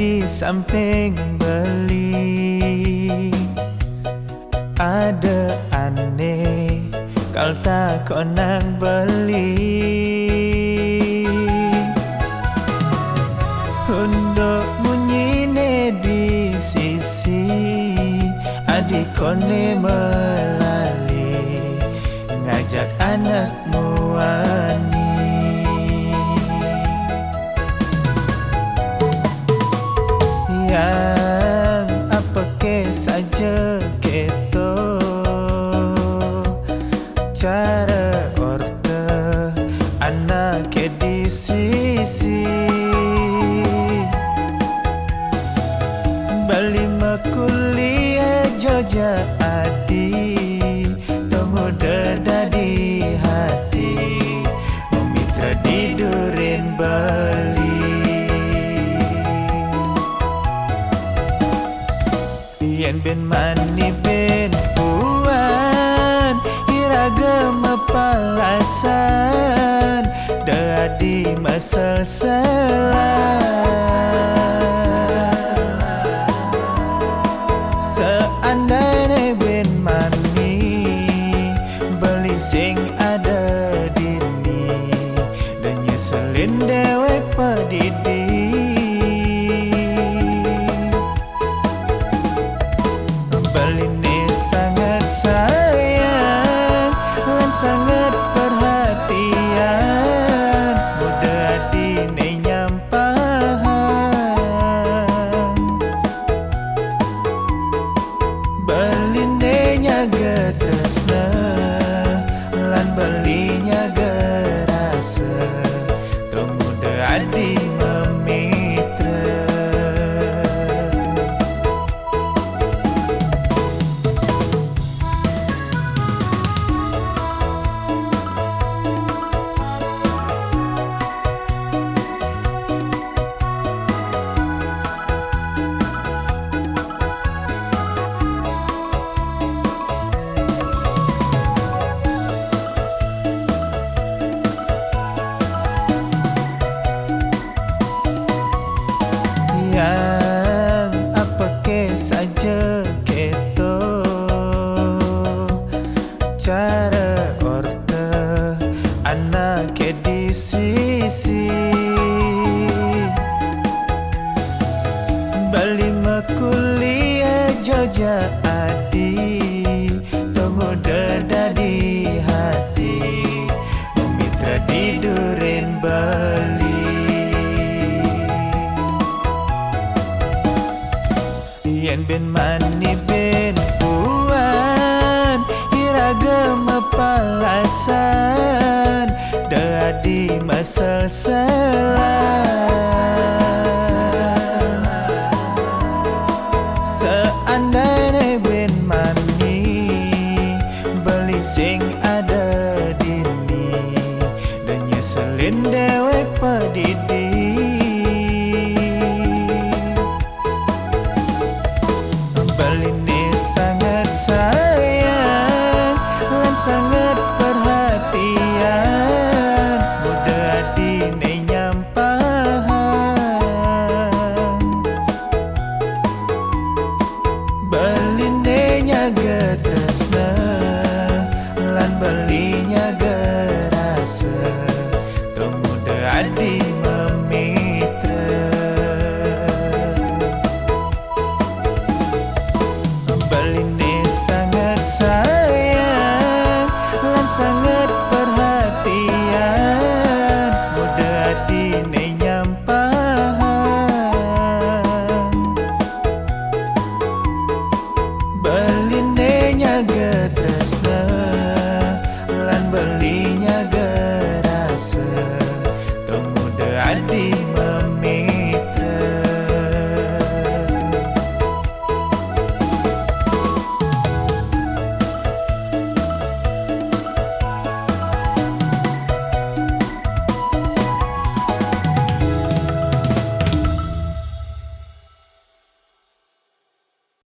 di samping beli. Ada aneh kal tak konang beli. Untuk munyine di sisi adik kone melali ngajak anakmu wani. Yang apa ke saja keto cara orte anak ke di sisi bali makuliah Jogja adi tunggu deda di hati memitra di Duren Bali. Yen ben mani ben puan iragam palasan dadi masal seandainya ben mani beli sing ada dini dan nyeselin dewek pedidi. Beline sangat sayang dan sangat perhatian mudah dine nyampahan. Beline nyaga tresna lan belinya gerasa tuh mudah adi memitra. Yang apa ke saja keto cara orte anak ke di sisi bali makuliah Jogja adi tunggu deda di hati memitra di Duren Bali. Yen ben mani ben puan iragam palasan dadi masal seandainya ben mani beli sing ada dini dan nyeselin dewek pedidi. Beline sangat sayang dan sangat perhatian mudah dine nyampahan. Beline nyaga tresna lan belinya gerasa tuh mudah adi memitra. Beline sangat sayang dan sangat perhatian mudah dine nyampahan. Beline nyaga tresna